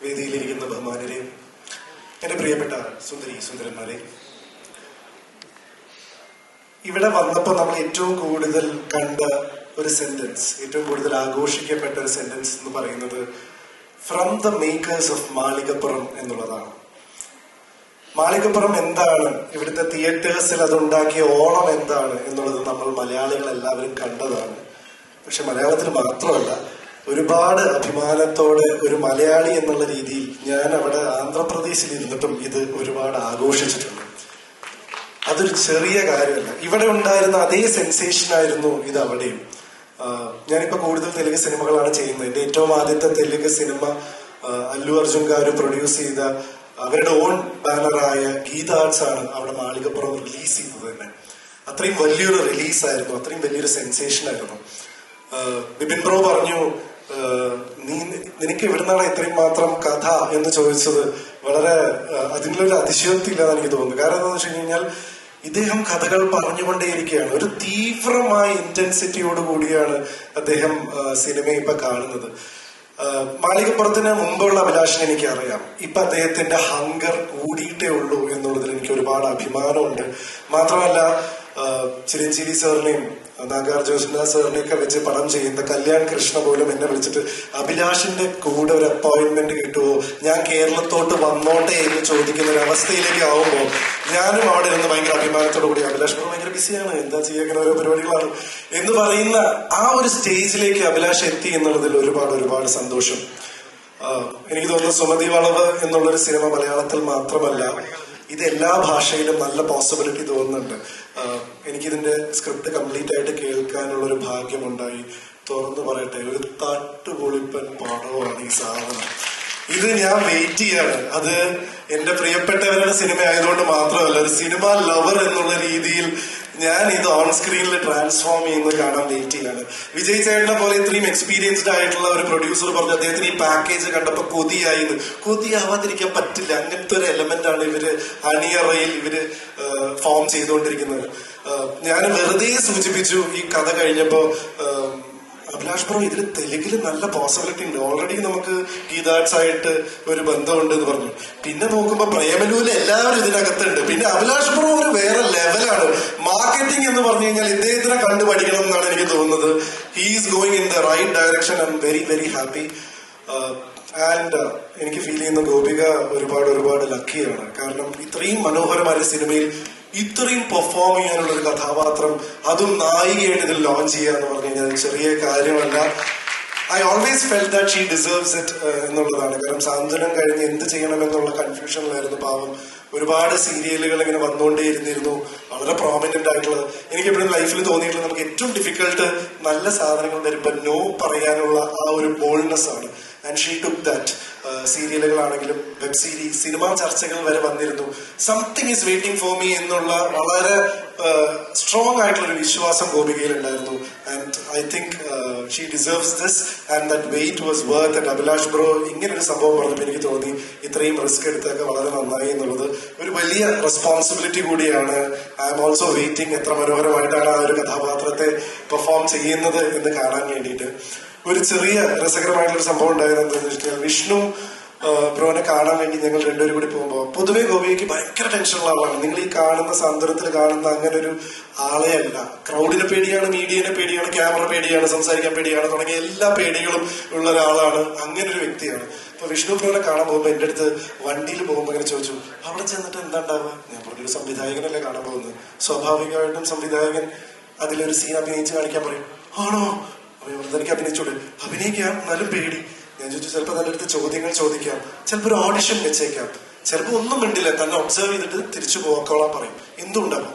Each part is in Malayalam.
വേദിയിലിരിക്കുന്ന ബഹുമാനരെ, എൻ്റെ പ്രിയപ്പെട്ട സുന്ദരി സുന്ദരന്മാരെ, ഇവിടെ വന്നപ്പോൾ നമ്മൾ ഏറ്റവും കൂടുതൽ കണ്ട ഒരു സെന്റൻസ്, ഏറ്റവും കൂടുതൽ ആഘോഷിക്കപ്പെട്ട ഒരു സെന്റൻസ് എന്ന് പറയുന്നത് from the makers of Malikappuram എന്നുള്ളതാണ്. മാളികപ്പുറം എന്താണ്, ഇവിടുത്തെ തിയേറ്റേഴ്സിൽ അതുണ്ടാക്കിയ ഓണം എന്താണ് എന്നുള്ളത് നമ്മൾ മലയാളികൾ എല്ലാവരും കണ്ടതാണ്. പക്ഷെ മലയാളത്തിൽ മാത്രമല്ല, ഒരുപാട് അഭിമാനത്തോടെ ഒരു മലയാളി എന്നുള്ള രീതിയിൽ ഞാൻ അവിടെ ആന്ധ്രാപ്രദേശിൽ ഇരുന്നിട്ടും ഇത് ഒരുപാട് ആഘോഷിച്ചിട്ടുണ്ട്. അതൊരു ചെറിയ കാര്യമല്ല. ഇവിടെ ഉണ്ടായിരുന്ന അതേ സെൻസേഷൻ ആയിരുന്നു ഇത് അവിടെയും. ഞാനിപ്പോ കൂടുതൽ തെലുങ്ക് സിനിമകളാണ് ചെയ്യുന്നത്. എന്റെ ഏറ്റവും ആദ്യത്തെ തെലുങ്ക് സിനിമ അല്ലു അർജുൻ ഗാരു പ്രൊഡ്യൂസ് ചെയ്ത അവരുടെ ഓൺ ബാനറായ ഗീത ആർട്സ് ആണ് അവിടെ മാളികപ്പുറം റിലീസ് ചെയ്തത് തന്നെ. അത്രയും വലിയൊരു റിലീസായിരുന്നു, അത്രയും വലിയൊരു സെൻസേഷൻ ആയിരുന്നു. ബിപിൻ ബ്രോ പറഞ്ഞു, നിനക്ക് എവിടുന്നാണ് ഇത്രയും മാത്രം കഥ എന്ന് ചോദിച്ചത് വളരെ അതിലൊരു അതിശയോക്തി ഇല്ലാന്ന് എനിക്ക് തോന്നുന്നു. കാരണം എന്താണെന്ന് വെച്ച് കഴിഞ്ഞാൽ ഇദ്ദേഹം കഥകൾ പറഞ്ഞുകൊണ്ടേയിരിക്കുകയാണ്. ഒരു തീവ്രമായ ഇന്റൻസിറ്റിയോട് കൂടിയാണ് അദ്ദേഹം സിനിമയെ ഇപ്പൊ കാണുന്നത്. മാളികപ്പുറത്തിന് മുമ്പുള്ള അഭിലാഷിനെ എനിക്ക് അറിയാം. ഇപ്പൊ അദ്ദേഹത്തിന്റെ ഹങ്കർ കൂടിയിട്ടേ ഉള്ളൂ എന്നുള്ളതിൽ എനിക്ക് ഒരുപാട് അഭിമാനമുണ്ട്. മാത്രമല്ല ചിരഞ്ജീവി സാറിനെയും നാഗാർജുന സാറിനെയൊക്കെ വെച്ച് പടം ചെയ്യുന്ന കല്യാൺ കൃഷ്ണ പോലും എന്നെ വിളിച്ചിട്ട് അഭിലാഷിന്റെ കൂടെ ഒരു അപ്പോയിന്റ്മെന്റ് കിട്ടുമോ, ഞാൻ കേരളത്തോട്ട് വന്നോട്ടെ എന്ന് ചോദിക്കുന്ന ഒരു അവസ്ഥയിലേക്ക് ആവുമ്പോൾ ഞാനും അവിടെ ഇരുന്ന് ഭയങ്കര അഭിമാനത്തോടു കൂടി അഭിലാഷ് ഭയങ്കര ബിസിയാണ്, എന്താ ചെയ്യുക, ഓരോ പരിപാടികളാണ് എന്ന് പറയുന്ന ആ ഒരു സ്റ്റേജിലേക്ക് അഭിലാഷ് എത്തി എന്നുള്ളതിൽ ഒരുപാട് സന്തോഷം. എനിക്ക് തോന്നുന്നു സുമതി വളവ് എന്നുള്ളൊരു സിനിമ മലയാളത്തിൽ മാത്രമല്ല, ഇത് എല്ലാ ഭാഷയിലും നല്ല പോസിബിലിറ്റി തോന്നുന്നുണ്ട്. എനിക്കിതിന്റെ സ്ക്രിപ്റ്റ് കംപ്ലീറ്റ് ആയിട്ട് കേൾക്കാനുള്ള ഒരു ഭാഗ്യമുണ്ടായി. തുറന്നു പറയട്ടെ, ഒരു തട്ടുപൊളിപ്പൻ പടമാണ് ഈ സാധനം. ഇത് ഞാൻ വെയിറ്റ് ചെയ്യാണ്. അത് എന്റെ പ്രിയപ്പെട്ടവരുടെ സിനിമ ആയതുകൊണ്ട് മാത്രമല്ല, ഒരു സിനിമ ലവർ എന്നുള്ള രീതിയിൽ ഞാൻ ഇത് ഓൺ സ്ക്രീനിൽ ട്രാൻസ്ഫോം ചെയ്യുന്നത് കാണാൻ വെയിറ്റ് ചെയ്യാണ്. വിജയ് ചേട്ടനെ പോലെ ഇത്രയും എക്സ്പീരിയൻസ്ഡ് ആയിട്ടുള്ള ഒരു പ്രൊഡ്യൂസർ പറഞ്ഞു അദ്ദേഹത്തിന് ഈ പാക്കേജ് കണ്ടപ്പോൾ കൊതിയായിരുന്നു. കൊതിയാവാതിരിക്കാൻ പറ്റില്ല. അങ്ങനത്തെ ഒരു എലമെന്റ് ആണ് ഇവര് അണിയറയിൽ ഇവര് ഫോം ചെയ്തുകൊണ്ടിരിക്കുന്നത്. ഞാൻ വെറുതെ സൂചിപ്പിച്ചു ഈ കഥ കഴിഞ്ഞപ്പോ, അഭിലാഷ് ബ്രോ ഇതിൽ തെലുങ്കിൽ നല്ല പോസിബിലിറ്റി ഉണ്ട്, ഓൾറെഡി നമുക്ക് ഗീതാർട്സ് ആയിട്ട് ഒരു ബന്ധമുണ്ട് എന്ന് പറഞ്ഞു. പിന്നെ നോക്കുമ്പോ പ്രേമലൂല് എല്ലാവരും ഇതിനകത്തുണ്ട്. പിന്നെ അഭിലാഷ് ബ്രോ ഒരു വേറെ ലെവലാണ്. മാർക്കറ്റിംഗ് എന്ന് പറഞ്ഞു കഴിഞ്ഞാൽ ഇദ്ദേഹത്തിനെ കണ്ടു പഠിക്കണം എന്നാണ് എനിക്ക് തോന്നുന്നത്. He is going in the right direction. I am very happy. And എനിക്ക് ഫീൽ ചെയ്യുന്ന ഗോപിക ഒരുപാട് ലക്കിയാണ്. കാരണം ഇത്രയും മനോഹരമായ സിനിമയിൽ ഇത്രയും പെർഫോം ചെയ്യാനുള്ള ഒരു കഥാപാത്രം, അതും നായികയായിട്ട് ഇതിൽ ലോഞ്ച് ചെയ്യുക എന്ന് പറഞ്ഞു കഴിഞ്ഞാൽ ചെറിയ കാര്യമല്ല. I always felt that she deserves it എന്നുള്ളതാണ്. കാരണം സാന്ത്വനം കഴിഞ്ഞ് എന്ത് ചെയ്യണമെന്നുള്ള കൺഫ്യൂഷനിലായിരുന്നു പാവം. ഒരുപാട് സീരിയലുകൾ ഇങ്ങനെ വന്നുകൊണ്ടേയിരുന്നിരുന്നു, വളരെ പ്രോമിനന്റ് ആയിട്ടുള്ളത്. എനിക്ക് എപ്പോഴും ലൈഫിൽ തോന്നിയിട്ടുള്ളത് നമുക്ക് ഏറ്റവും ഡിഫിക്കൽട്ട് നല്ല സാധനങ്ങൾ വരുമ്പോൾ നോ പറയാനുള്ള ആ ഒരു ബോൾഡ്നെസ് ആണ്. And she took that. സീരിയലുകളാണെങ്കിലും വെബ് സീരീസ്, സിനിമാ ചർച്ചകൾ വരെ വന്നിരുന്നു. Something is waiting for me എന്നുള്ള വളരെ സ്ട്രോങ് ആയിട്ടുള്ള ഒരു വിശ്വാസം ഗോപികയിൽ ഉണ്ടായിരുന്നു. And I think she deserves this and that wait was worth. And Abhilash bro ഇങ്ങനൊരു സംഭവം പറഞ്ഞപ്പോൾ എനിക്ക് തോന്നി ഇത്രയും റിസ്ക് എടുത്തൊക്കെ വളരെ നന്നായി എന്നുള്ളത് ഒരു വലിയ റെസ്പോൺസിബിലിറ്റി കൂടിയാണ്. ഐ എം ഓൾസോ വെയിറ്റിംഗ് എത്ര മനോഹരമായിട്ടാണ് ആ ഒരു കഥാപാത്രത്തെ പെർഫോം ചെയ്യുന്നത് എന്ന് കാണാൻ വേണ്ടിയിട്ട്. ഒരു ചെറിയ രസകരമായിട്ടുള്ളൊരു സംഭവം ഉണ്ടായത് എന്താണെന്ന് വെച്ചാൽ, വിഷ്ണു ബ്രോനെ കാണാൻ വേണ്ടി ഞങ്ങൾ രണ്ടുപേരും കൂടി പോകുമ്പോൾ, പൊതുവെ ഗോപിക്ക് ഭയങ്കര ടെൻഷനുള്ള ആളാണ്. നിങ്ങൾ ഈ കാണുന്ന സാന്ത്വനത്തിൽ കാണുന്ന അങ്ങനെ ഒരു ആളെ അല്ല. ക്രൗഡിനെ പേടിയാണ്, മീഡിയനെ പേടിയാണ്, ക്യാമറ പേടിയാണ്, സംസാരിക്കാൻ പേടിയാണ്, തുടങ്ങിയ എല്ലാ പേടികളും ഉള്ള ഒരാളാണ്. അങ്ങനെ ഒരു വ്യക്തിയാണ്. അപ്പൊ വിഷ്ണു ബ്രോനെ കാണാൻ പോകുമ്പോൾ എൻ്റെ അടുത്ത് വണ്ടിയിൽ പോകുമ്പോൾ ഇങ്ങനെ ചോദിച്ചു, അവിടെ ചെന്നിട്ട് എന്താ ഉണ്ടാവുക? ഞാൻ പറഞ്ഞൊരു സംവിധായകനല്ലേ കാണാൻ പോകുന്നത്. സ്വാഭാവികമായിട്ടും സംവിധായകൻ അതിലൊരു സീൻ അഭിനയിച്ച് കാണിക്കാൻ പറയും. ആണോ? എനിക്ക് അഭിനയിച്ചോളൂ. അഭിനയിക്കാം, എന്നാലും പേടി. ഞാൻ ചോദിച്ചു, ചിലപ്പോൾ അതിൻ്റെ അടുത്ത് ചോദ്യങ്ങൾ ചോദിക്കാം, ചിലപ്പോൾ ഒരു ഓഡിഷൻ വെച്ചേക്കാം, ചിലപ്പോൾ ഒന്നും മിണ്ടില്ല, തന്നെ ഒബ്സർവ് ചെയ്തിട്ട് തിരിച്ചു പോക്കോളാൻ പറയും. എന്തുണ്ടാവും?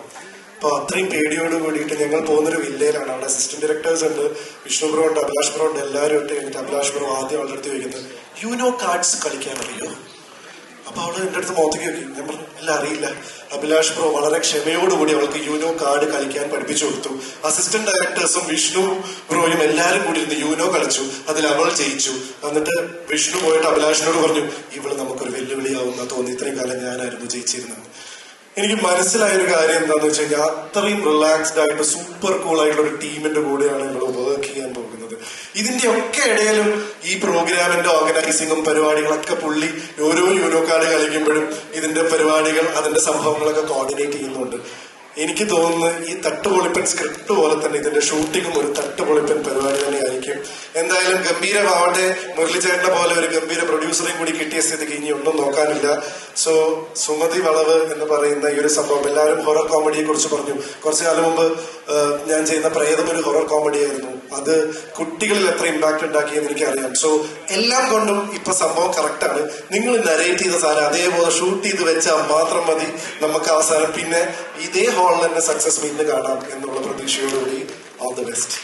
അപ്പൊ അത്രയും പേടിയോട് കൂടിയിട്ട് ഞങ്ങൾ പോകുന്നൊരു വില്ലയിലാണ്. അവിടെ അസിസ്റ്റന്റ് ഡയറക്ടേഴ്സ് ഉണ്ട്, വിഷ്ണു ബ്രോ ഉണ്ട്, അഭിലാഷ് ബ്രോ ഉണ്ട്. എല്ലാവരും ഇട്ട് കഴിഞ്ഞിട്ട് അഭിലാഷ് ബ്രോ ആദ്യം അവളുടെ അടുത്ത് ചോദിക്കുന്നത്, യുനോ കാർഡ്സ് കളിക്കാൻ അറിയോ? അപ്പൊ അവള് എൻ്റെ അടുത്ത് മുഖത്തേക്ക് നോക്കി. ഞാൻ പറഞ്ഞു, അല്ല അറിയില്ല. അഭിലാഷ് ബ്രോ വളരെ ക്ഷമയോടുകൂടി അവൾക്ക് യൂനോ കാർഡ് കളിക്കാൻ പഠിപ്പിച്ചു കൊടുത്തു. അസിസ്റ്റന്റ് ഡയറക്ടേഴ്സും വിഷ്ണു ബ്രോയും എല്ലാരും കൂടി ഇരുന്ന് യൂനോ കളിച്ചു. അതിൽ അവൾ ജയിച്ചു. എന്നിട്ട് വിഷ്ണു പോയിട്ട് അഭിലാഷിനോട് പറഞ്ഞു, ഇവള് നമുക്കൊരു വെല്ലുവിളിയാവുന്ന തോന്നി, ഇത്രയും കാലം ഞാനായിരുന്നു ജയിച്ചിരുന്നത്. എനിക്ക് മനസ്സിലായൊരു കാര്യം എന്താണെന്ന് വെച്ച് കഴിഞ്ഞാൽ, അത്രയും റിലാക്സ്ഡ് ആയിട്ട് സൂപ്പർ കൂൾ ആയിട്ടുള്ള ഒരു ടീമിന്റെ കൂടെയാണ് ഇവിടെ വർക്ക് ചെയ്യാൻ പോകുന്നത്. ഇതിന്റെ ഒക്കെ ഇടയിലും ഈ പ്രോഗ്രാമിന്റെ ഓർഗനൈസിങ്ങും പരിപാടികളൊക്കെ പുള്ളി ഓരോ യൂനോ കാർഡ് കളിക്കുമ്പോഴും ഇതിന്റെ പരിപാടികൾ അതിന്റെ സംഭവങ്ങളൊക്കെ കോർഡിനേറ്റ് ചെയ്യുന്നുണ്ട്. എനിക്ക് തോന്നുന്നു ഈ തട്ടുപൊളിപ്പൻ സ്ക്രിപ്റ്റ് പോലെ തന്നെ ഇതിന്റെ ഷൂട്ടിങ്ങും ഒരു തട്ടുപൊളിപ്പൻ പരിപാടി തന്നെയായിരിക്കും. എന്തായാലും ഗംഭീരമാവട്ടെ. മുരളിച്ചേട്ടനെ പോലെ ഒരു ഗംഭീര പ്രൊഡ്യൂസറെയും കൂടി കിട്ടിയ സ്ഥിതിക്ക് ഇനി ഒന്നും നോക്കാനില്ല. സോ സുമതി വളവ് എന്ന് പറയുന്ന ഈ ഒരു സംഭവം, എല്ലാവരും ഹൊറർ കോമഡിയെ കുറിച്ച് പറഞ്ഞു. കുറച്ചു കാലം മുമ്പ് ഞാൻ ചെയ്യുന്ന പ്രേതം ഒരു ഹൊറർ കോമഡി ആയിരുന്നു. അത് കുട്ടികളിൽ എത്ര ഇമ്പാക്ട് ഉണ്ടാക്കിയെന്ന് എനിക്കറിയാം. സോ എല്ലാം കൊണ്ടും ഇപ്പൊ സംഭവം കറക്റ്റാണ്. നിങ്ങൾ നരേറ്റ് ചെയ്ത സാധനം അതേപോലെ ഷൂട്ട് ചെയ്ത് വെച്ചാൽ മാത്രം മതി നമുക്ക് അവസാനം പിന്നെ ഇതേ ഹാളിൽ തന്നെ സക്സസ് മീറ്റിന് കാണാം എന്നുള്ള പ്രതീക്ഷയോടുകൂടി ഓൾ ദി ബെസ്റ്റ്.